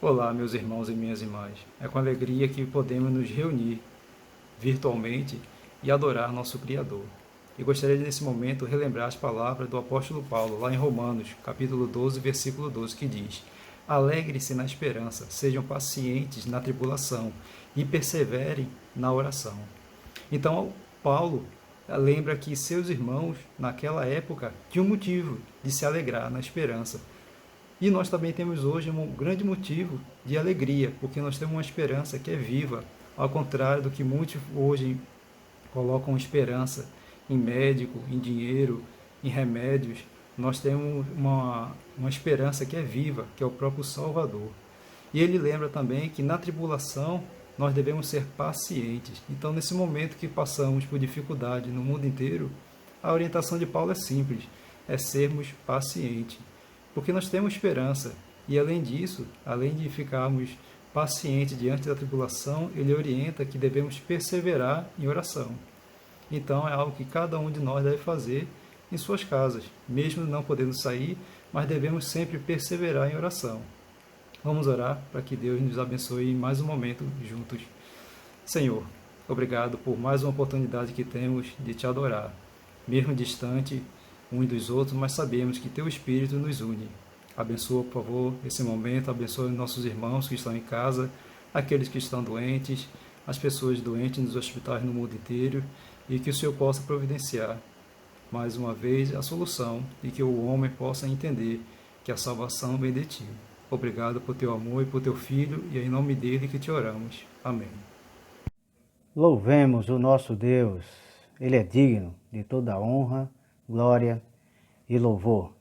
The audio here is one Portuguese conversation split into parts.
Olá, meus irmãos e minhas irmãs. É com alegria que podemos nos reunir virtualmente e adorar nosso Criador. E gostaria de, nesse momento, relembrar as palavras do apóstolo Paulo, lá em Romanos, capítulo 12, versículo 12, que diz: Alegre-se na esperança, sejam pacientes na tribulação e perseverem na oração. Então, Paulo lembra que seus irmãos, naquela época, tinham motivo de se alegrar na esperança. E nós também temos hoje um grande motivo de alegria, porque nós temos uma esperança que é viva, ao contrário do que muitos hoje colocam esperança em médico, em dinheiro, em remédios. Nós temos uma esperança que é viva, que é o próprio Salvador. E ele lembra também que na tribulação nós devemos ser pacientes. Então, nesse momento que passamos por dificuldade no mundo inteiro, a orientação de Paulo é simples: é sermos pacientes. Porque nós temos esperança. E além disso, além de ficarmos pacientes diante da tribulação, ele orienta que devemos perseverar em oração. Então é algo que cada um de nós deve fazer em suas casas, mesmo não podendo sair, mas devemos sempre perseverar em oração. Vamos orar para que Deus nos abençoe em mais um momento juntos. Senhor, obrigado por mais uma oportunidade que temos de te adorar, mesmo distante uns dos outros, mas sabemos que teu Espírito nos une. Abençoa, por favor, esse momento, abençoa nossos irmãos que estão em casa, aqueles que estão doentes, as pessoas doentes nos hospitais no mundo inteiro, e que o Senhor possa providenciar, mais uma vez, a solução, e que o homem possa entender que a salvação vem de ti. Obrigado por teu amor e por teu Filho, e é em nome dele que te oramos. Amém. Louvemos o nosso Deus, Ele é digno de toda honra, glória e louvor.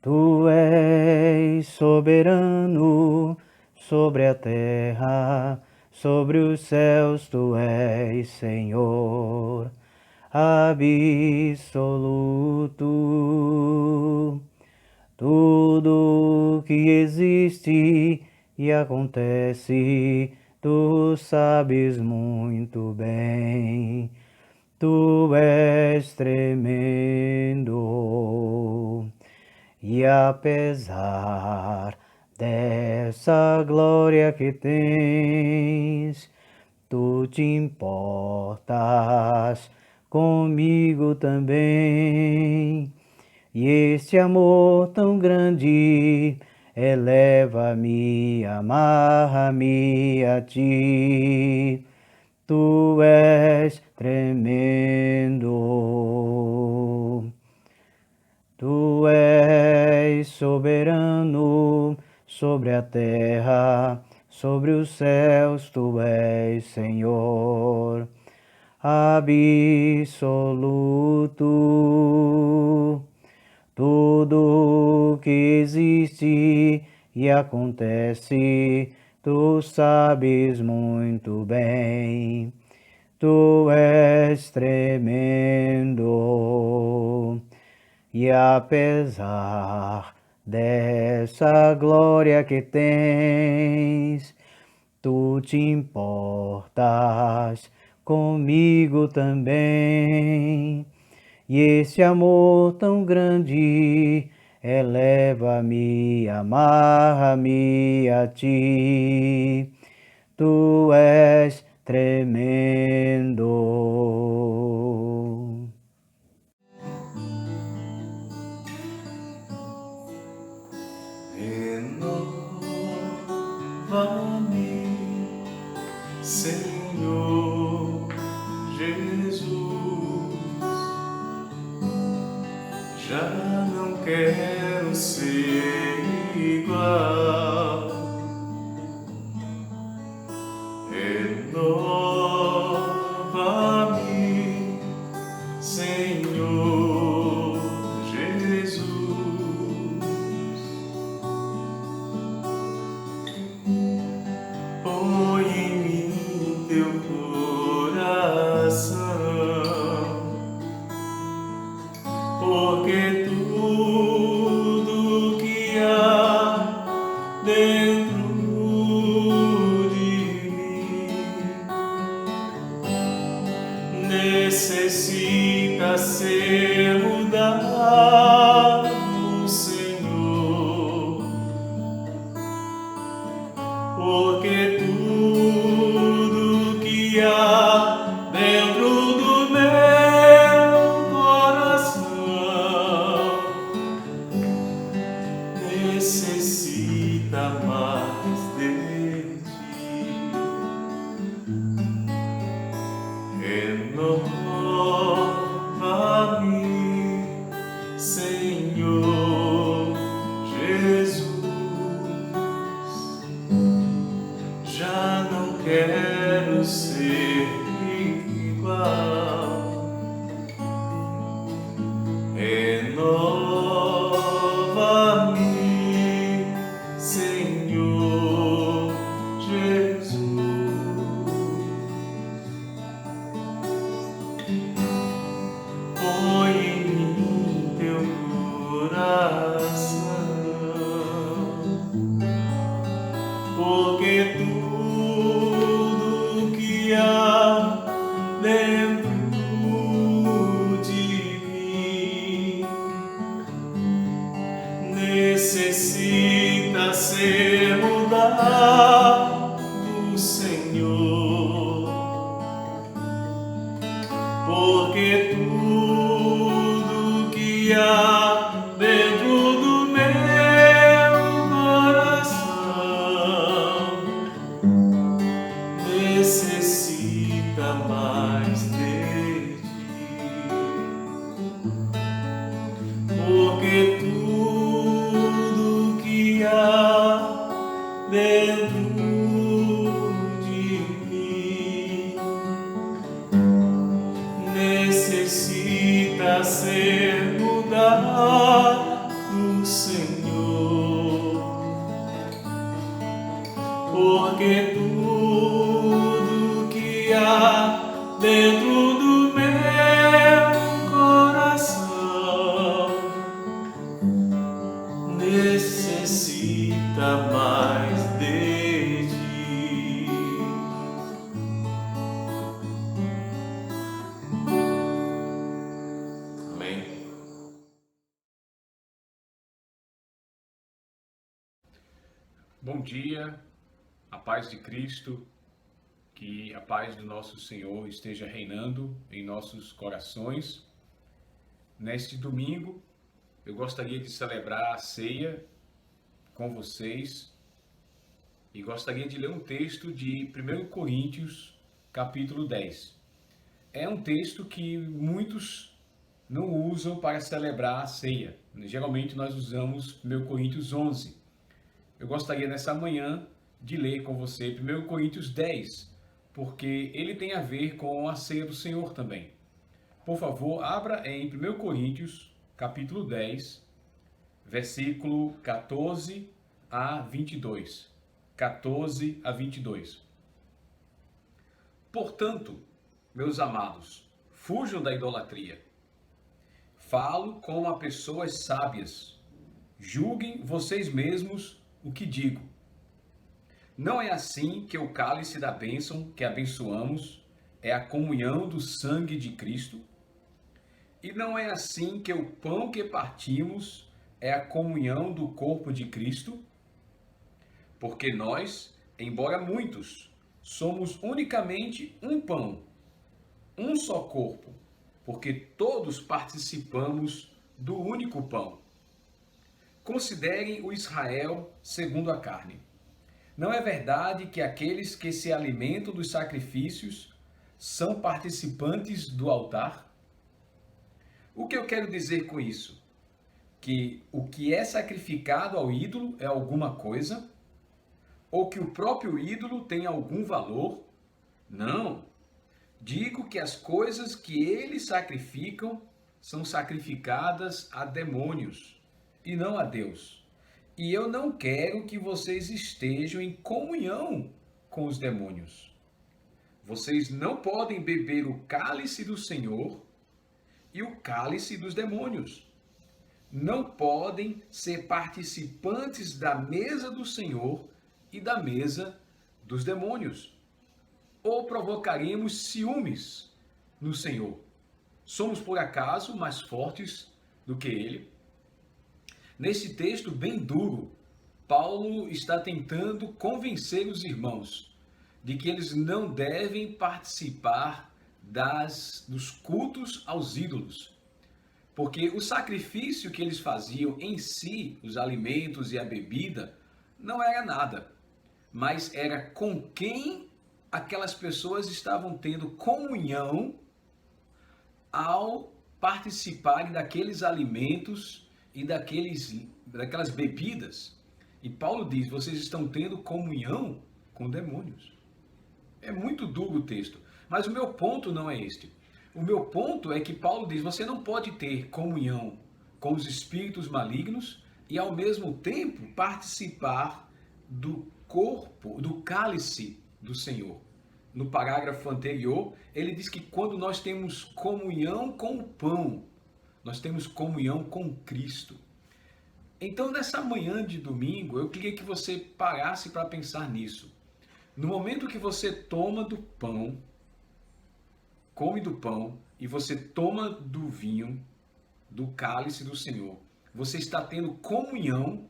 Tu és soberano sobre a terra, sobre os céus tu és Senhor, absoluto. Tudo que existe e acontece, tu sabes muito bem. Tu és tremendo. E apesar dessa glória que tens, tu te importas comigo também. E este amor tão grande eleva-me, amarra-me a ti. Tu és tremendo. Tu és soberano sobre a terra, sobre os céus, tu és Senhor, absoluto. Tudo que existe e acontece, tu sabes muito bem. Tu és tremendo. E apesar dessa glória que tens, tu te importas comigo também. E esse amor tão grande eleva-me, amarra-me a ti. Tu és tremendo. Renova-me, Senhor Jesus. Já não quero ser igual. Renova-me, Senhor Jesus. Põe em mim teu coração, porque tudo que há porque tudo que há dentro de mim necessita ser mudado, Senhor, porque tudo que há dentro do meu coração necessita mais de ti, porque tudo que há dentro de mim necessita ser mudado, Senhor, porque tudo que há dentro do meu coração necessita mais de ti. Amém. Bom dia, a paz de Cristo, que a paz do nosso Senhor esteja reinando em nossos corações. Neste domingo, eu gostaria de celebrar a ceia com vocês e gostaria de ler um texto de 1 Coríntios, capítulo 10. É um texto que muitos não usam para celebrar a ceia. Geralmente nós usamos 1 Coríntios 11. Eu gostaria nessa manhã de ler com você 1 Coríntios 10, porque ele tem a ver com a ceia do Senhor também. Por favor, abra em 1 Coríntios, capítulo 10, versículo 14 a 22. 14 a 22. Portanto, meus amados, fujam da idolatria. Falo como a pessoas sábias. Julguem vocês mesmos o que digo. Não é assim que o cálice da bênção que abençoamos é a comunhão do sangue de Cristo? E não é assim que o pão que partimos é a comunhão do corpo de Cristo? Porque nós, embora muitos, somos unicamente um pão, um só corpo, porque todos participamos do único pão. Considerem o Israel segundo a carne. Não é verdade que aqueles que se alimentam dos sacrifícios são participantes do altar? O que eu quero dizer com isso? Que o que é sacrificado ao ídolo é alguma coisa? Ou que o próprio ídolo tem algum valor? Não. Digo que as coisas que eles sacrificam são sacrificadas a demônios e não a Deus. E eu não quero que vocês estejam em comunhão com os demônios. Vocês não podem beber o cálice do Senhor e o cálice dos demônios. Não podem ser participantes da mesa do Senhor e da mesa dos demônios. Ou provocaremos ciúmes no Senhor. Somos, por acaso, mais fortes do que Ele? Nesse texto bem duro, Paulo está tentando convencer os irmãos de que eles não devem participar dos cultos aos ídolos. Porque o sacrifício que eles faziam em si, os alimentos e a bebida, não era nada. Mas era com quem aquelas pessoas estavam tendo comunhão ao participarem daqueles alimentos e daquelas bebidas. E Paulo diz, vocês estão tendo comunhão com demônios. É muito duro o texto, mas o meu ponto não é este. O meu ponto é que Paulo diz, você não pode ter comunhão com os espíritos malignos e ao mesmo tempo participar do corpo, do cálice do Senhor. No parágrafo anterior, ele diz que quando nós temos comunhão com o pão, nós temos comunhão com Cristo. Então, nessa manhã de domingo, eu queria que você parasse para pensar nisso. No momento que você toma do pão, come do pão e você toma do vinho, do cálice do Senhor, você está tendo comunhão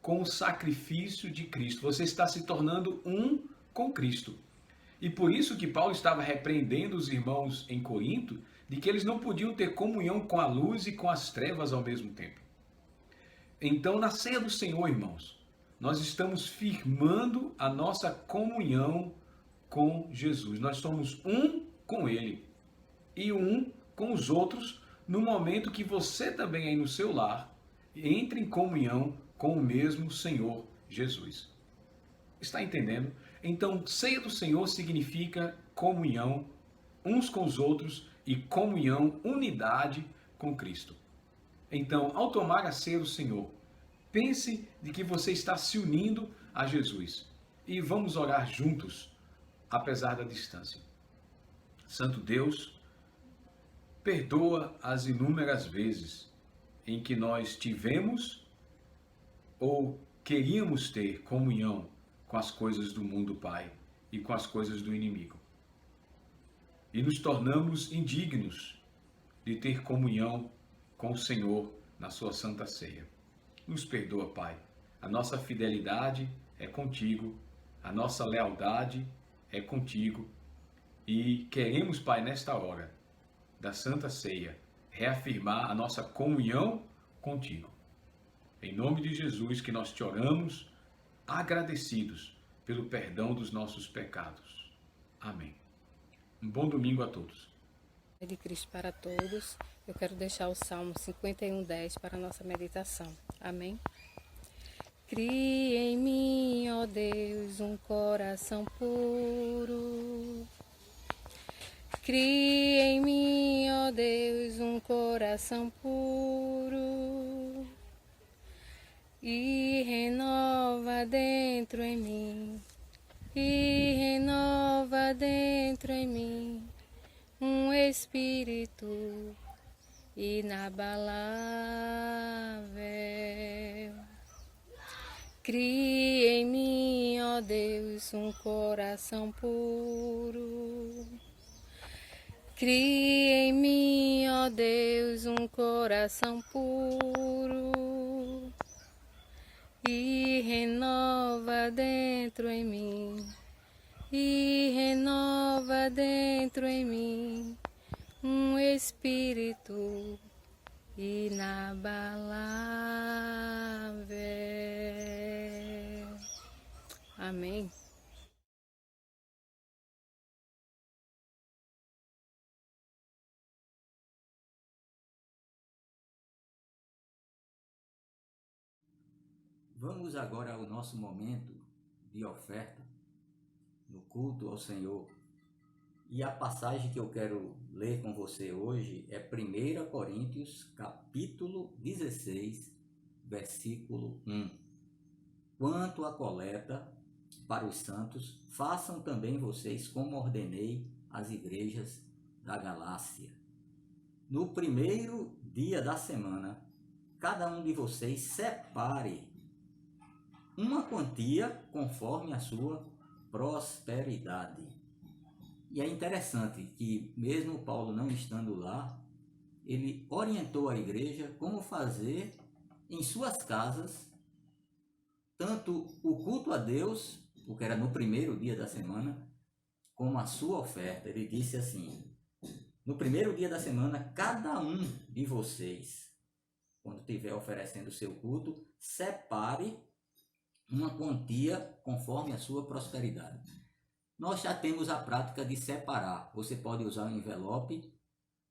com o sacrifício de Cristo. Você está se tornando um com Cristo. E por isso que Paulo estava repreendendo os irmãos em Corinto de que eles não podiam ter comunhão com a luz e com as trevas ao mesmo tempo. Então, na ceia do Senhor, irmãos, nós estamos firmando a nossa comunhão com Jesus. Nós somos um com Ele e um com os outros no momento que você também aí no seu lar entre em comunhão com o mesmo Senhor Jesus. Está entendendo? Então, ceia do Senhor significa comunhão uns com os outros e comunhão, unidade com Cristo. Então, ao tomar a ceia do Senhor, pense de que você está se unindo a Jesus. E vamos orar juntos, apesar da distância. Santo Deus, perdoa as inúmeras vezes em que nós tivemos ou queríamos ter comunhão com as coisas do mundo, Pai, e com as coisas do inimigo. E nos tornamos indignos de ter comunhão com o Senhor na sua santa ceia. Nos perdoa, Pai. A nossa fidelidade é contigo, a nossa lealdade é contigo. E queremos, Pai, nesta hora da santa ceia, reafirmar a nossa comunhão contigo. Em nome de Jesus que nós te oramos, agradecidos pelo perdão dos nossos pecados. Amém. Um bom domingo a todos. De Cristo para todos, eu quero deixar o Salmo 51:10 para a nossa meditação. Amém? Cria em mim, ó Deus, um coração puro. Cria em mim, ó Deus, um coração puro. E renova dentro em mim, e renova dentro em mim um espírito inabalável. Cria em mim, ó Deus, um coração puro. Cria em mim, ó Deus, um coração puro. E renova dentro em mim, e renova dentro em mim um espírito inabalável. Amém. Vamos agora ao nosso momento de oferta no culto ao Senhor. E a passagem que eu quero ler com você hoje é 1 Coríntios, capítulo 16, versículo 1. Quanto à coleta para os santos, façam também vocês como ordenei às igrejas da Galácia. No primeiro dia da semana, cada um de vocês separe uma quantia conforme a sua prosperidade. E é interessante que, mesmo Paulo não estando lá, ele orientou a igreja como fazer em suas casas, tanto o culto a Deus, porque era no primeiro dia da semana, como a sua oferta. Ele disse assim: no primeiro dia da semana, cada um de vocês, quando estiver oferecendo o seu culto, separe uma quantia conforme a sua prosperidade. Nós já temos a prática de separar. Você pode usar um envelope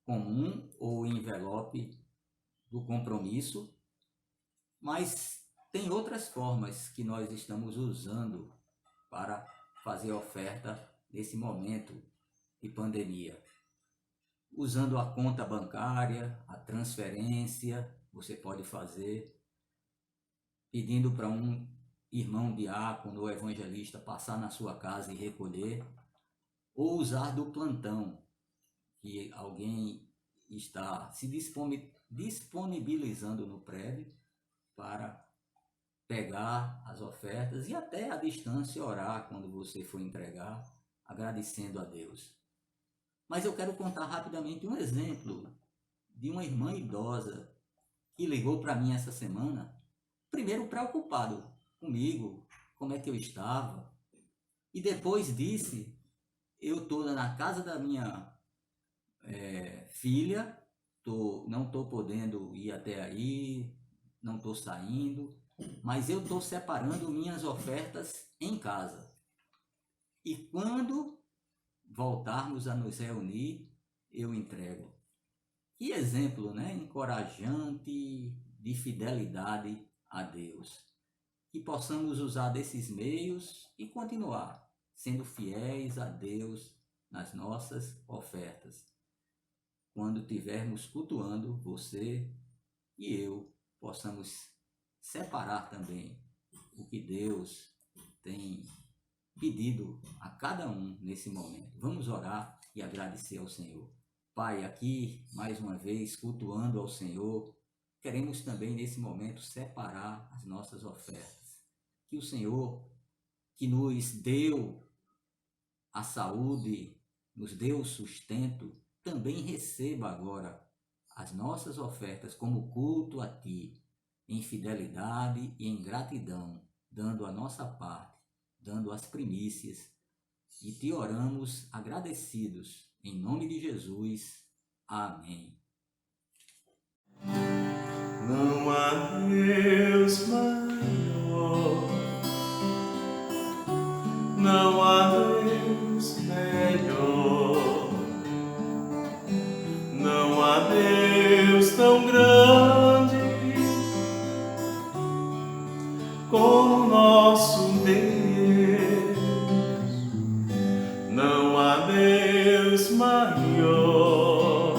comum ou envelope do compromisso, mas tem outras formas que nós estamos usando para fazer oferta nesse momento de pandemia. Usando a conta bancária, a transferência, você pode fazer, pedindo para um irmão diácono ou evangelista passar na sua casa e recolher, ou usar do plantão, que alguém está se disponibilizando no prédio para pegar as ofertas e até à distância orar quando você for entregar, agradecendo a Deus. Mas eu quero contar rapidamente um exemplo de uma irmã idosa que ligou para mim essa semana, primeiro preocupado comigo, como é que eu estava, e depois disse, eu estou na casa da minha filha, não estou podendo ir até aí, não estou saindo, mas eu estou separando minhas ofertas em casa. E quando voltarmos a nos reunir, eu entrego. Que exemplo, né? Encorajante de fidelidade a Deus. Que possamos usar desses meios e continuar sendo fiéis a Deus nas nossas ofertas. Quando estivermos cultuando, você e eu possamos separar também o que Deus tem pedido a cada um nesse momento. Vamos orar e agradecer ao Senhor. Pai, aqui mais uma vez cultuando ao Senhor, queremos também nesse momento separar as nossas ofertas. Que o Senhor, que nos deu a saúde, nos deu o sustento, também receba agora as nossas ofertas como culto a Ti, em fidelidade e em gratidão, dando a nossa parte, dando as primícias, e Te oramos agradecidos, em nome de Jesus. Amém. Não há Deus maior, não há Deus melhor, não há Deus tão grande como nosso Deus, não há Deus maior,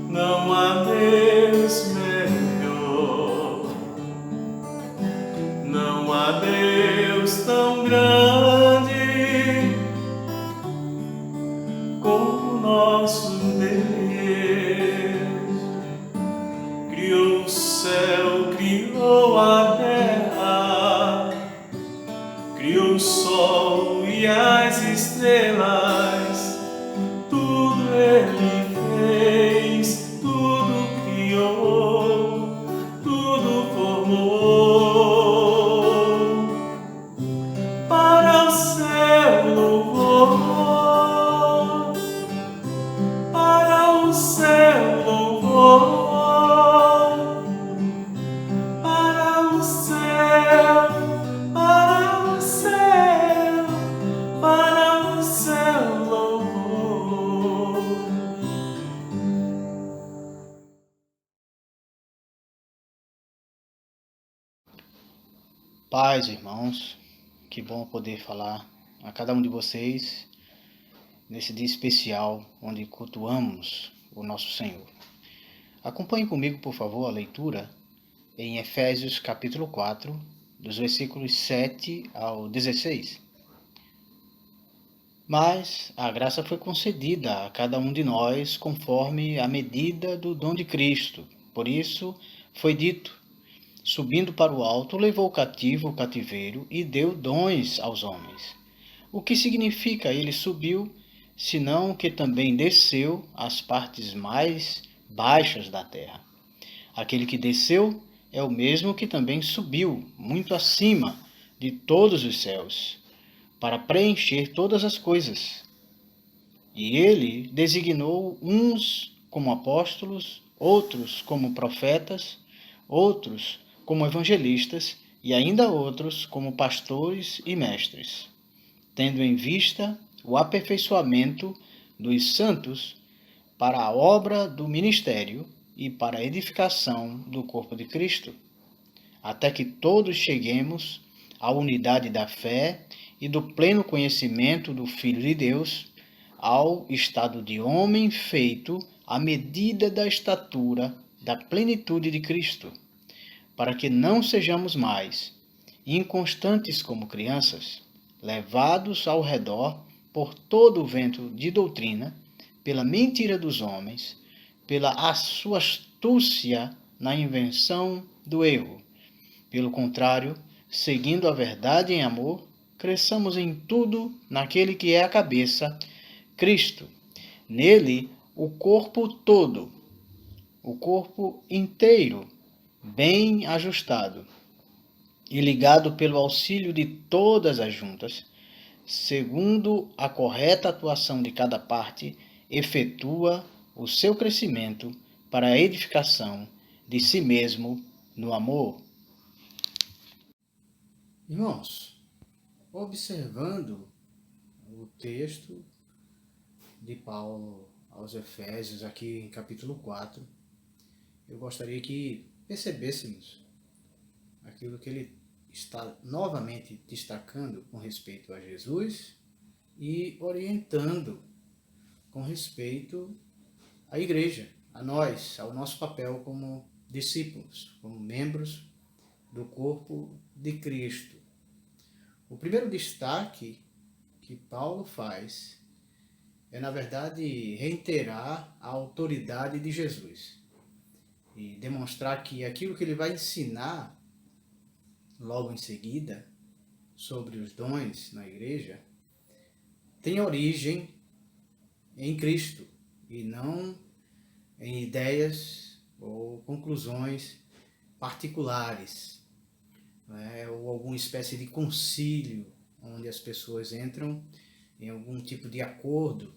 não há Deus melhor, não há Deus tão grande como nosso Deus. Criou o céu, criou a terra, criou o sol e as estrelas, tudo Ele fez, tudo criou, tudo formou, para o seu louvor, para o seu louvor, para o céu, para o céu, para o seu louvor. Paz, irmãos, que bom poder falar a cada um de vocês nesse dia especial onde cultuamos o nosso Senhor. Acompanhe comigo, por favor, a leitura em Efésios capítulo 4, dos versículos 7 ao 16. Mas a graça foi concedida a cada um de nós conforme a medida do dom de Cristo. Por isso foi dito: subindo para o alto, levou cativo o cativeiro e deu dons aos homens. O que significa ele subiu, senão que também desceu às partes mais baixas da terra? Aquele que desceu é o mesmo que também subiu muito acima de todos os céus, para preencher todas as coisas. E ele designou uns como apóstolos, outros como profetas, outros como evangelistas e ainda outros como pastores e mestres, tendo em vista o aperfeiçoamento dos santos para a obra do ministério e para a edificação do corpo de Cristo, até que todos cheguemos à unidade da fé e do pleno conhecimento do Filho de Deus, ao estado de homem feito à medida da estatura da plenitude de Cristo, para que não sejamos mais inconstantes como crianças, levados ao redor por todo o vento de doutrina, pela mentira dos homens, pela sua astúcia na invenção do erro. Pelo contrário, seguindo a verdade em amor, cresçamos em tudo naquele que é a cabeça, Cristo. Nele, o corpo todo, o corpo inteiro, bem ajustado e ligado pelo auxílio de todas as juntas, segundo a correta atuação de cada parte, efetua o seu crescimento para a edificação de si mesmo no amor. Irmãos, observando o texto de Paulo aos Efésios, aqui em capítulo 4, eu gostaria que percebêssemos aquilo que ele está novamente destacando com respeito a Jesus e orientando com respeito à igreja, a nós, ao nosso papel como discípulos, como membros do corpo de Cristo. O primeiro destaque que Paulo faz é, na verdade, reiterar a autoridade de Jesus e demonstrar que aquilo que ele vai ensinar logo em seguida sobre os dons na igreja tem origem em Cristo e não em ideias ou conclusões particulares, né, ou alguma espécie de concílio onde as pessoas entram em algum tipo de acordo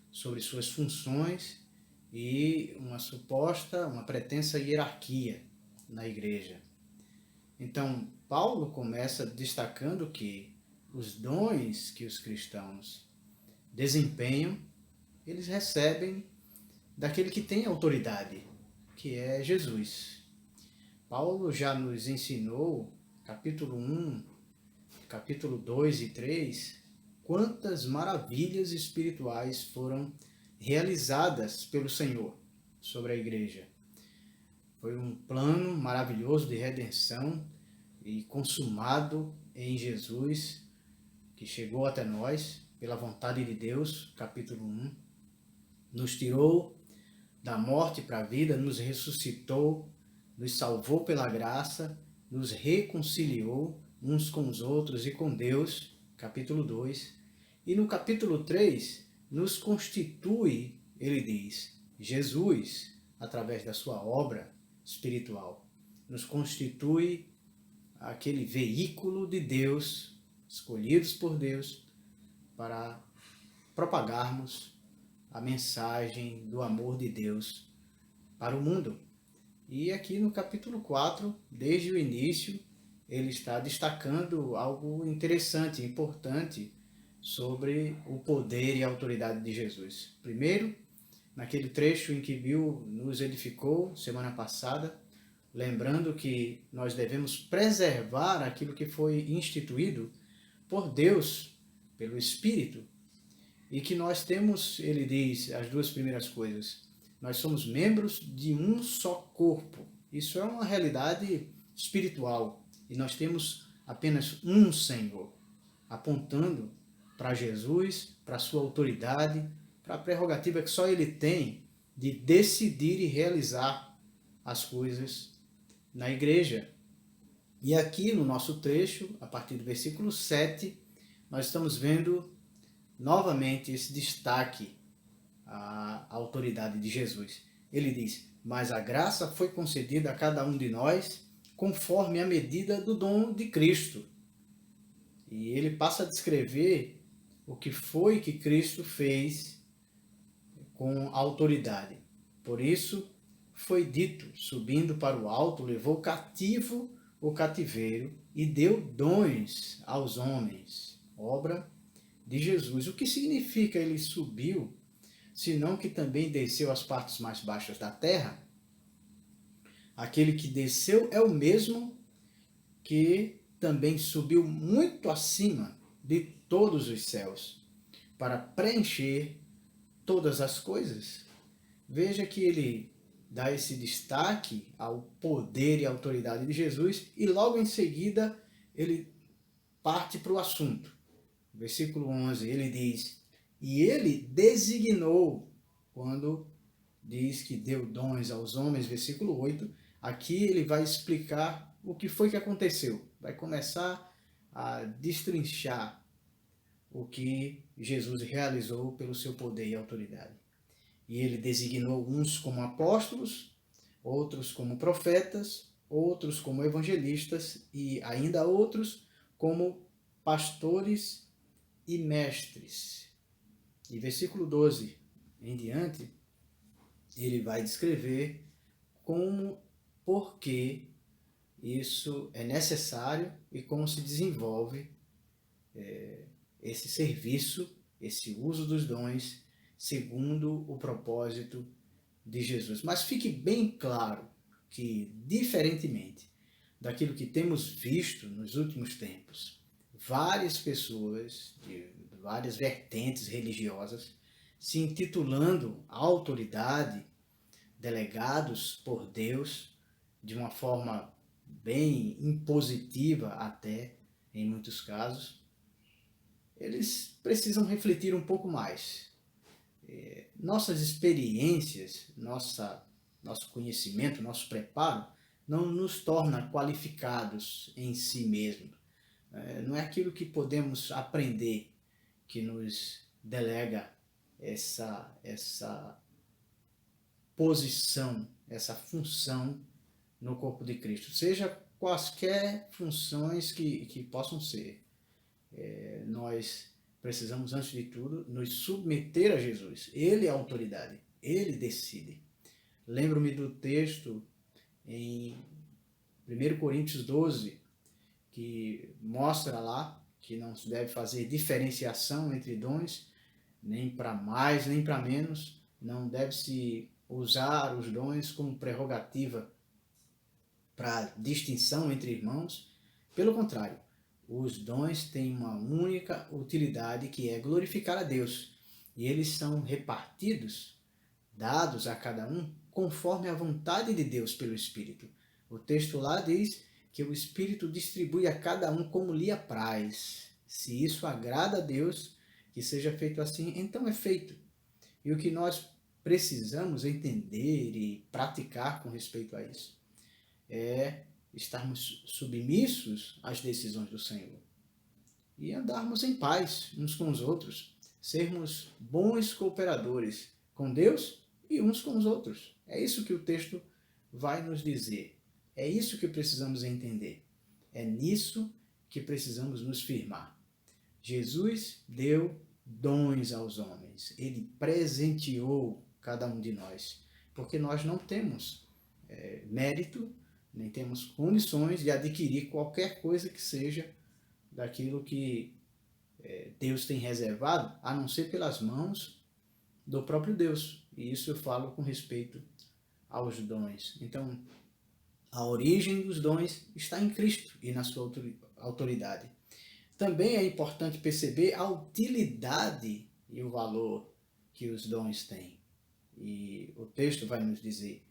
sobre suas funções e uma pretensa hierarquia na igreja. Então, Paulo começa destacando que os dons que os cristãos desempenham, eles recebem daquele que tem autoridade, que é Jesus. Paulo já nos ensinou, capítulo 1, capítulo 2 e 3, quantas maravilhas espirituais foram realizadas pelo Senhor sobre a igreja. Foi um plano maravilhoso de redenção e consumado em Jesus, que chegou até nós pela vontade de Deus, capítulo 1. Nos tirou da morte para a vida, nos ressuscitou, nos salvou pela graça, nos reconciliou uns com os outros e com Deus, capítulo 2. E no capítulo 3, nos constitui, ele diz, Jesus, através da sua obra espiritual, nos constitui aquele veículo de Deus, escolhidos por Deus, para propagarmos a mensagem do amor de Deus para o mundo. E aqui no capítulo 4, desde o início, ele está destacando algo interessante, importante, sobre o poder e a autoridade de Jesus. Primeiro, naquele trecho em que Bill nos edificou semana passada, lembrando que nós devemos preservar aquilo que foi instituído por Deus, pelo Espírito, e que nós temos, ele diz, as duas primeiras coisas, nós somos membros de um só corpo. Isso é uma realidade espiritual, e nós temos apenas um Senhor, apontando para Jesus, para a sua autoridade, para a prerrogativa que só ele tem de decidir e realizar as coisas na igreja. E aqui no nosso trecho, a partir do versículo 7, nós estamos vendo novamente esse destaque à autoridade de Jesus. Ele diz, mas a graça foi concedida a cada um de nós conforme a medida do dom de Cristo. E ele passa a descrever o que foi que Cristo fez com autoridade. Por isso, foi dito, subindo para o alto, levou cativo o cativeiro e deu dons aos homens. Obra de Jesus. O que significa ele subiu, senão que também desceu às partes mais baixas da terra? Aquele que desceu é o mesmo que também subiu muito acima de todos os céus, para preencher todas as coisas. Veja que ele dá esse destaque ao poder e autoridade de Jesus e logo em seguida ele parte para o assunto. Versículo 11, ele diz, e ele designou, quando diz que deu dons aos homens, versículo 8, Aqui ele vai explicar o que foi que aconteceu. Vai começar a destrinchar o que Jesus realizou pelo seu poder e autoridade. E ele designou uns como apóstolos, outros como profetas, outros como evangelistas e ainda outros como pastores e mestres. E versículo 12 em diante, ele vai descrever como, por que isso é necessário e como se desenvolve esse serviço, esse uso dos dons, segundo o propósito de Jesus. Mas fique bem claro que, diferentemente daquilo que temos visto nos últimos tempos, várias pessoas de várias vertentes religiosas se intitulando autoridade, delegados por Deus, de uma forma bem impositiva até, em muitos casos, eles precisam refletir um pouco mais. Nossas experiências, nosso conhecimento, nosso preparo, não nos torna qualificados em si mesmo. Não é aquilo que podemos aprender que nos delega essa posição, essa função no corpo de Cristo, seja quaisquer funções que possam ser. Nós precisamos, antes de tudo, nos submeter a Jesus. Ele é a autoridade, ele decide. Lembro-me do texto em 1 Coríntios 12, que mostra lá que não se deve fazer diferenciação entre dons, nem para mais, nem para menos. Não deve-se usar os dons como prerrogativa para distinção entre irmãos. Pelo contrário, os dons têm uma única utilidade, que é glorificar a Deus. E eles são repartidos, dados a cada um, conforme a vontade de Deus pelo Espírito. O texto lá diz que o Espírito distribui a cada um como lhe apraz. Se isso agrada a Deus, que seja feito assim, então é feito. E o que nós precisamos entender e praticar com respeito a isso é estarmos submissos às decisões do Senhor e andarmos em paz uns com os outros, sermos bons cooperadores com Deus e uns com os outros. É isso que o texto vai nos dizer. É isso que precisamos entender. É nisso que precisamos nos firmar. Jesus deu dons aos homens. Ele presenteou cada um de nós, porque nós não temos mérito, nem temos condições de adquirir qualquer coisa que seja daquilo que Deus tem reservado, a não ser pelas mãos do próprio Deus. E isso eu falo com respeito aos dons. Então, a origem dos dons está em Cristo e na sua autoridade. Também é importante perceber a utilidade e o valor que os dons têm. E o texto vai nos dizer: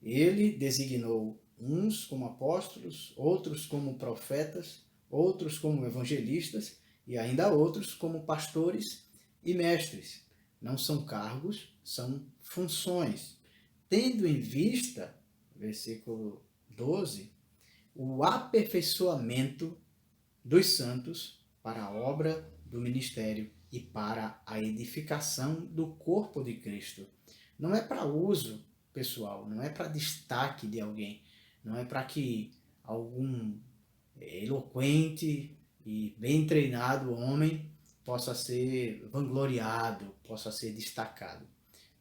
ele designou uns como apóstolos, outros como profetas, outros como evangelistas e ainda outros como pastores e mestres. Não são cargos, são funções. Tendo em vista, versículo 12, o aperfeiçoamento dos santos para a obra do ministério e para a edificação do corpo de Cristo. Não é para uso pessoal, não é para destaque de alguém, não é para que algum eloquente e bem treinado homem possa ser vangloriado, possa ser destacado.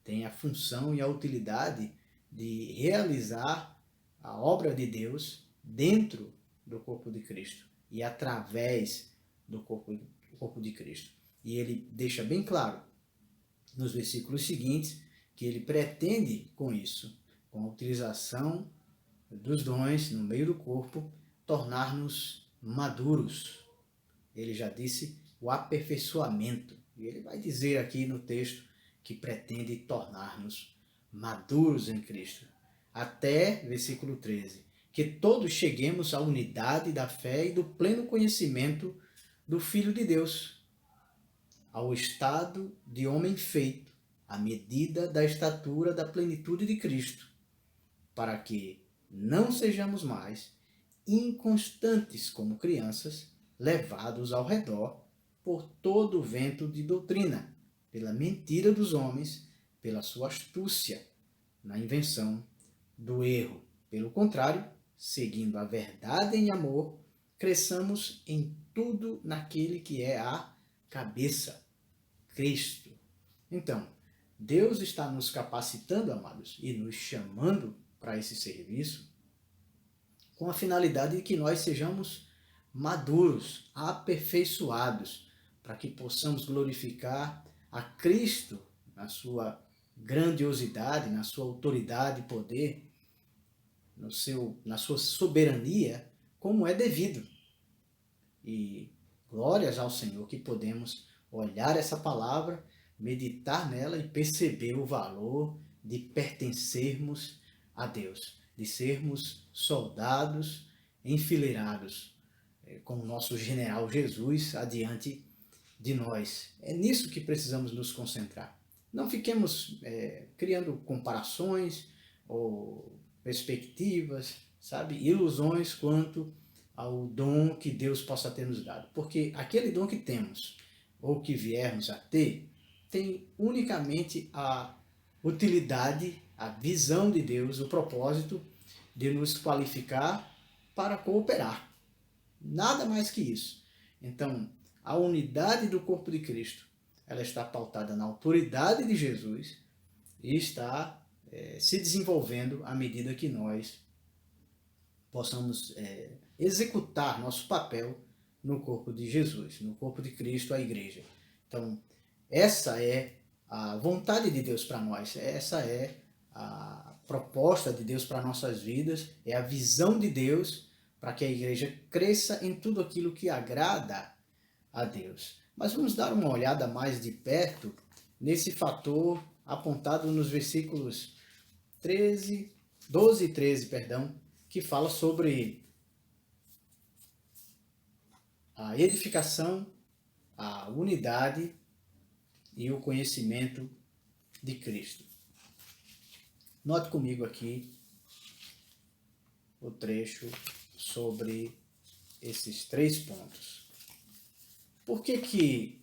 Tem a função e a utilidade de realizar a obra de Deus dentro do corpo de Cristo e através do corpo de Cristo. E ele deixa bem claro nos versículos seguintes que ele pretende com isso, com a utilização dos dons no meio do corpo, tornar-nos maduros. Ele já disse o aperfeiçoamento. E ele vai dizer aqui no texto que pretende tornar-nos maduros em Cristo. Até, versículo 13, que todos cheguemos à unidade da fé e do pleno conhecimento do Filho de Deus, ao estado de homem feito, à medida da estatura da plenitude de Cristo, para que, não sejamos mais inconstantes como crianças, levados ao redor por todo o vento de doutrina, pela mentira dos homens, pela sua astúcia na invenção do erro. Pelo contrário, seguindo a verdade em amor, cresçamos em tudo naquele que é a cabeça, Cristo. Então, Deus está nos capacitando, amados, e nos chamando para esse serviço com a finalidade de que nós sejamos maduros, aperfeiçoados, para que possamos glorificar a Cristo na sua grandiosidade, na sua autoridade e poder, na sua soberania, como é devido. E glórias ao Senhor que podemos olhar essa palavra, meditar nela e perceber o valor de pertencermos a Deus, de sermos soldados enfileirados com o nosso general Jesus adiante de nós. É nisso que precisamos nos concentrar. Não fiquemos criando comparações ou perspectivas, sabe, ilusões quanto ao dom que Deus possa ter nos dado. Porque aquele dom que temos, ou que viermos a ter, tem unicamente a utilidade, a visão de Deus, o propósito de nos qualificar para cooperar. Nada mais que isso. Então, a unidade do corpo de Cristo, ela está pautada na autoridade de Jesus e está se desenvolvendo à medida que nós possamos executar nosso papel no corpo de Jesus, no corpo de Cristo, a igreja. Então, essa é a vontade de Deus para nós, essa é a proposta de Deus para nossas vidas, é a visão de Deus para que a igreja cresça em tudo aquilo que agrada a Deus. Mas vamos dar uma olhada mais de perto nesse fator apontado nos versículos 12 e 13, que fala sobre a edificação, a unidade e o conhecimento de Cristo. Note comigo aqui o trecho sobre esses 3 pontos. Por que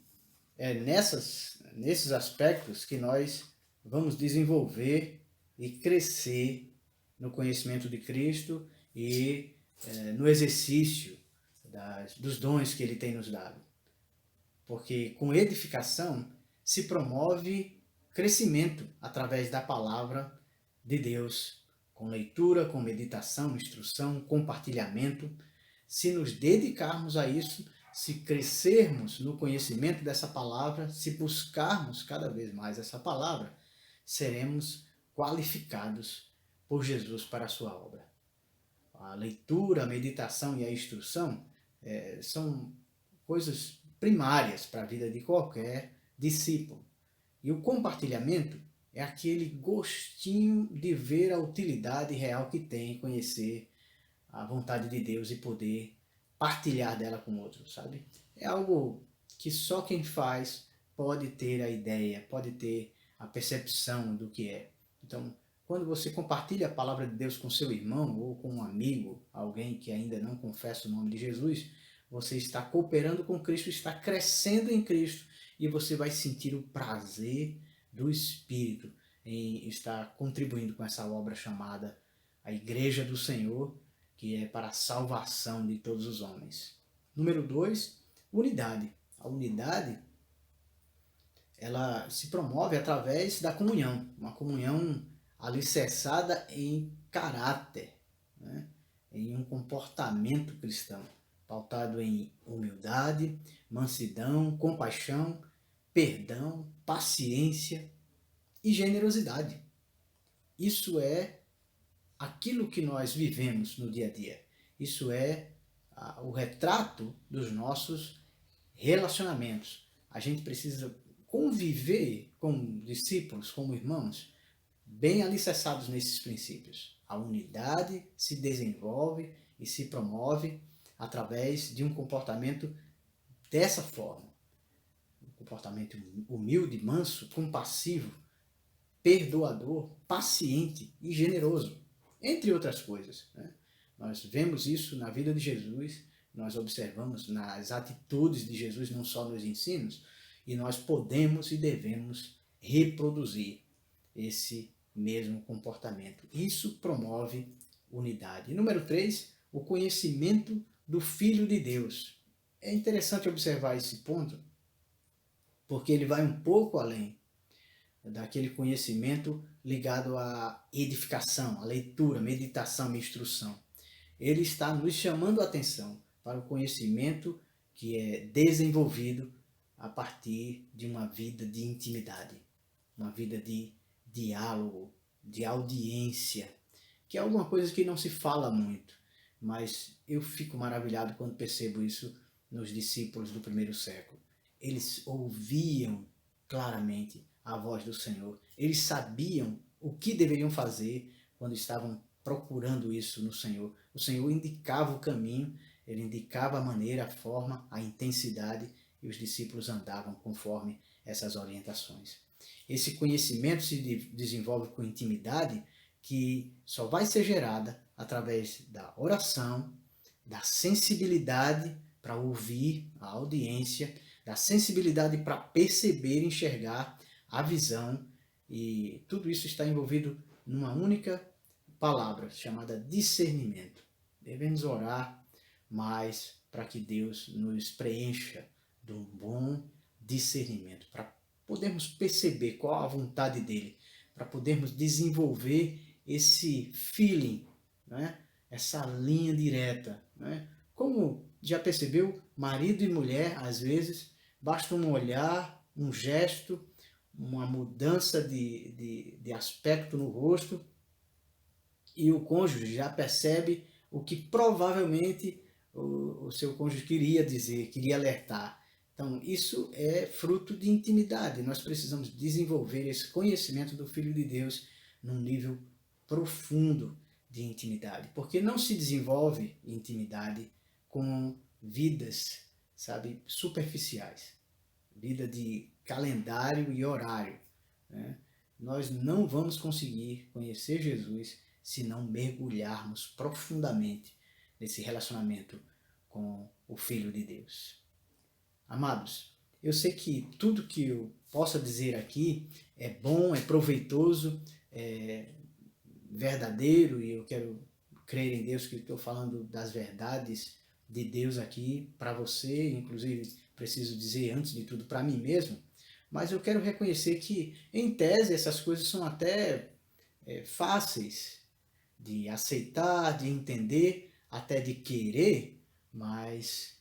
é nesses aspectos que nós vamos desenvolver e crescer no conhecimento de Cristo e no exercício dos dons que Ele tem nos dado? Porque com edificação se promove crescimento através da palavra de Deus, com leitura, com meditação, instrução, compartilhamento. Se nos dedicarmos a isso, se crescermos no conhecimento dessa palavra, se buscarmos cada vez mais essa palavra, seremos qualificados por Jesus para a sua obra. A leitura, a meditação e a instrução são coisas primárias para a vida de qualquer discípulo. E o compartilhamento é aquele gostinho de ver a utilidade real que tem em conhecer a vontade de Deus e poder partilhar dela com outros, sabe? É algo que só quem faz pode ter a ideia, pode ter a percepção do que é. Então, quando você compartilha a palavra de Deus com seu irmão ou com um amigo, alguém que ainda não confessa o nome de Jesus, você está cooperando com Cristo, está crescendo em Cristo e você vai sentir o prazer do Espírito em estar contribuindo com essa obra chamada a Igreja do Senhor, que é para a salvação de todos os homens. Número 2, unidade. A unidade, ela se promove através da comunhão, uma comunhão alicerçada em caráter, né? Em um comportamento cristão, pautado em humildade, mansidão, compaixão, perdão, paciência e generosidade. Isso é aquilo que nós vivemos no dia a dia. Isso é o retrato dos nossos relacionamentos. A gente precisa conviver com discípulos, como irmãos, bem alicerçados nesses princípios. A unidade se desenvolve e se promove através de um comportamento dessa forma. Um comportamento humilde, manso, compassivo, perdoador, paciente e generoso. entre outras coisas, né? Nós vemos isso na vida de Jesus, nós observamos nas atitudes de Jesus, não só nos ensinos, e nós podemos e devemos reproduzir esse mesmo comportamento. Isso promove unidade. E número 3, o conhecimento do Filho de Deus. É interessante observar esse ponto, porque ele vai um pouco além daquele conhecimento ligado à edificação, à leitura, meditação, instrução. Ele está nos chamando a atenção para o conhecimento que é desenvolvido a partir de uma vida de intimidade, uma vida de diálogo, de audiência, que é alguma coisa que não se fala muito, mas eu fico maravilhado quando percebo isso nos discípulos do primeiro século. Eles ouviam claramente a voz do Senhor, eles sabiam o que deveriam fazer quando estavam procurando isso no Senhor. O Senhor indicava o caminho, ele indicava a maneira, a forma, a intensidade, e os discípulos andavam conforme essas orientações. Esse conhecimento se desenvolve com intimidade, que só vai ser gerada através da oração, da sensibilidade para ouvir a audiência, da sensibilidade para perceber e enxergar a visão, e tudo isso está envolvido numa única palavra chamada discernimento. Devemos orar mais para que Deus nos preencha de um bom discernimento, para podermos perceber qual a vontade dele, para podermos desenvolver esse feeling, né? Essa linha direta. Né? Como já percebeu, marido e mulher, às vezes, basta um olhar, um gesto, uma mudança de aspecto no rosto, e o cônjuge já percebe o que provavelmente o seu cônjuge queria dizer, queria alertar. Então, isso é fruto de intimidade. Nós precisamos desenvolver esse conhecimento do Filho de Deus num nível profundo de intimidade, porque não se desenvolve intimidade com vidas, sabe, superficiais, vida de calendário e horário, né? Nós não vamos conseguir conhecer Jesus se não mergulharmos profundamente nesse relacionamento com o Filho de Deus. Amados, eu sei que tudo que eu possa dizer aqui é bom, é proveitoso, é verdadeiro, e eu quero crer em Deus que estou falando das verdades de Deus aqui para você, inclusive preciso dizer antes de tudo para mim mesmo, mas eu quero reconhecer que em tese essas coisas são até fáceis de aceitar, de entender, até de querer, mas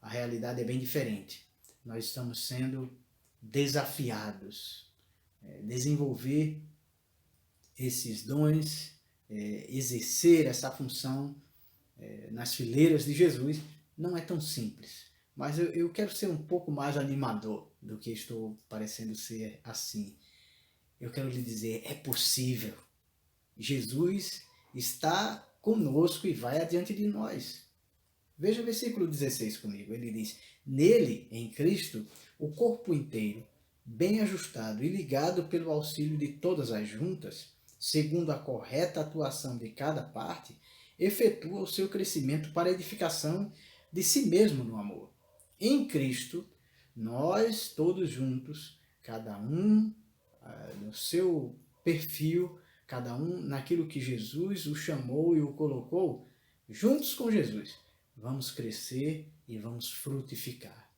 a realidade é bem diferente. Nós estamos sendo desafiados a desenvolver esses dons, exercer essa função nas fileiras de Jesus. Não é tão simples, mas eu quero ser um pouco mais animador do que estou parecendo ser assim. Eu quero lhe dizer, é possível. Jesus está conosco e vai adiante de nós. Veja o versículo 16 comigo. Ele diz: nele, em Cristo, o corpo inteiro, bem ajustado e ligado pelo auxílio de todas as juntas, segundo a correta atuação de cada parte, efetua o seu crescimento para a edificação de si mesmo no amor. Em Cristo, nós todos juntos, cada um no seu perfil, cada um naquilo que Jesus o chamou e o colocou, juntos com Jesus, vamos crescer e vamos frutificar.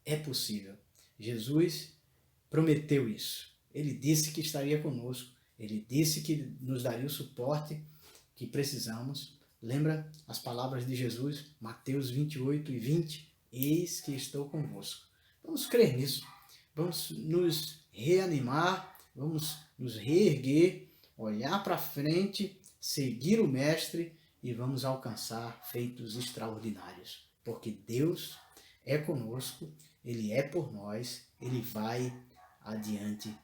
É possível. Jesus prometeu isso. Ele disse que estaria conosco. Ele disse que nos daria o suporte que precisamos. Lembra as palavras de Jesus, Mateus 28:20? Eis que estou convosco. Vamos crer nisso. Vamos nos reanimar, vamos nos reerguer, olhar para frente, seguir o Mestre e vamos alcançar feitos extraordinários. Porque Deus é conosco, Ele é por nós, Ele vai adiante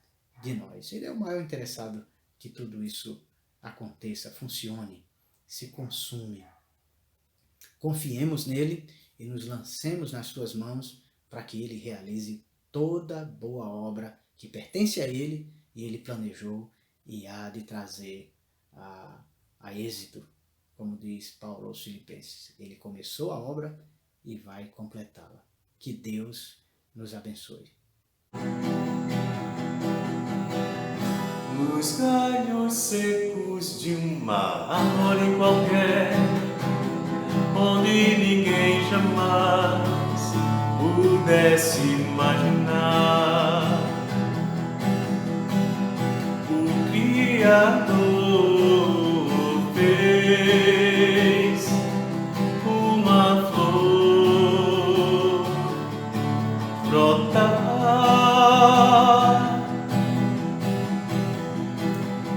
de nós. Ele é o maior interessado que tudo isso aconteça, funcione, se consume. Confiemos nele e nos lancemos nas suas mãos para que ele realize toda boa obra que pertence a ele e ele planejou e há de trazer a êxito, como diz Paulo aos Filipenses. Ele começou a obra e vai completá-la. Que Deus nos abençoe. Nos galhos secos de uma árvore qualquer, onde ninguém jamais pudesse imaginar, o Criador fez uma flor brotar.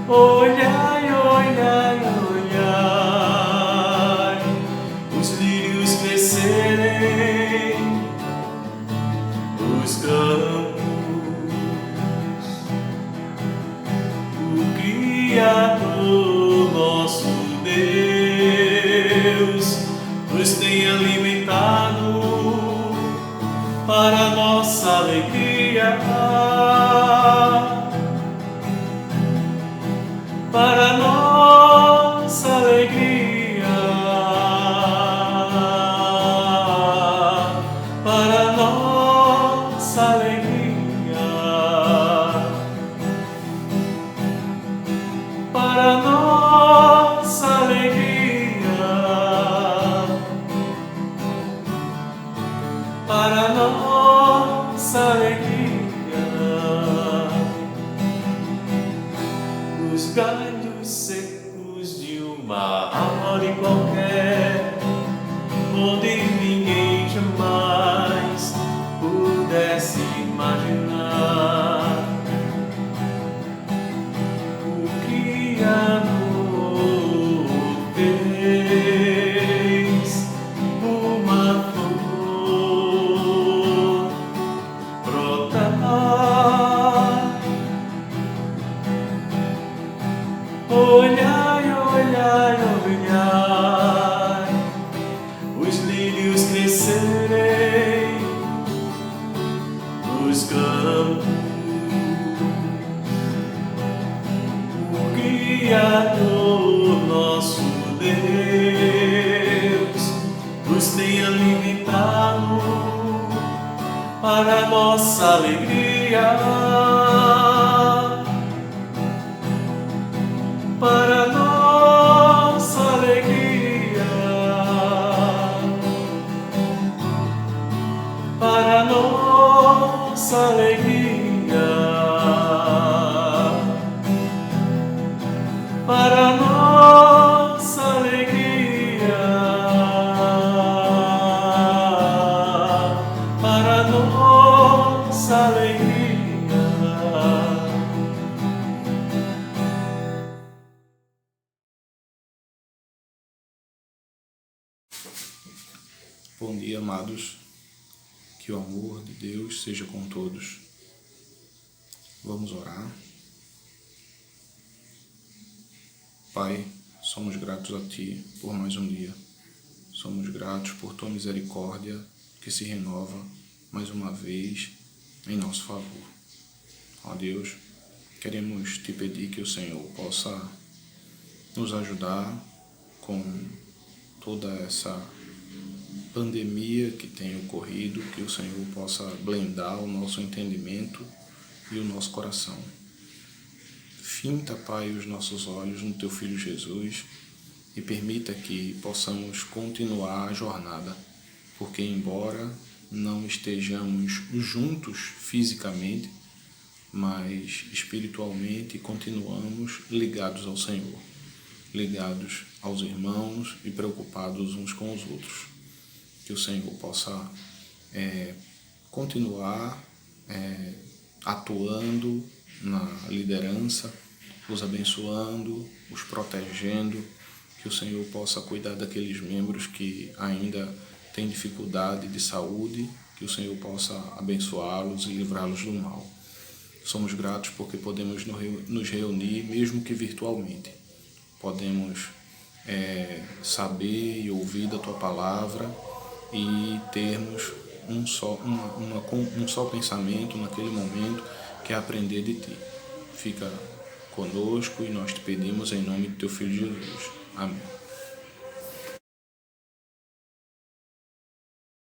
Olhai, olhai, olhai, os lírios crescerem, os campos, o Criador, nosso Deus, nos tem alimentado para nossa alegria. Para nossa alegria, para nossa alegria, para nossa alegria, para nossa alegria. Os galhos secos de uma árvore qualquer, onde ninguém jamais pudesse imaginar, o Criador fez uma flor brotar. Olhai, olhai, olhai, os lírios crescerem, os campos, o Criador, nosso Deus, nos tem alimentado para nossa alegria. Para nossa alegria, para nossa alegria, para nossa alegria, para nossa alegria. Bom dia, amados. Que o amor de Deus seja com todos. Vamos orar. Pai, somos gratos a Ti por mais um dia. Somos gratos por Tua misericórdia que se renova mais uma vez em nosso favor. Ó Deus, queremos Te pedir que o Senhor possa nos ajudar com toda essa pandemia que tem ocorrido, que o Senhor possa blindar o nosso entendimento e o nosso coração. Finta, Pai, os nossos olhos no Teu Filho Jesus e permita que possamos continuar a jornada, porque embora não estejamos juntos fisicamente, mas espiritualmente continuamos ligados ao Senhor, ligados aos irmãos e preocupados uns com os outros. Que o Senhor possa continuar atuando na liderança, os abençoando, os protegendo, que o Senhor possa cuidar daqueles membros que ainda têm dificuldade de saúde, que o Senhor possa abençoá-los e livrá-los do mal. Somos gratos porque podemos nos reunir, mesmo que virtualmente. Podemos saber e ouvir da Tua palavra e termos um só pensamento naquele momento, que é aprender de Ti. Fica conosco, e nós te pedimos em nome de teu Filho Jesus. Amém.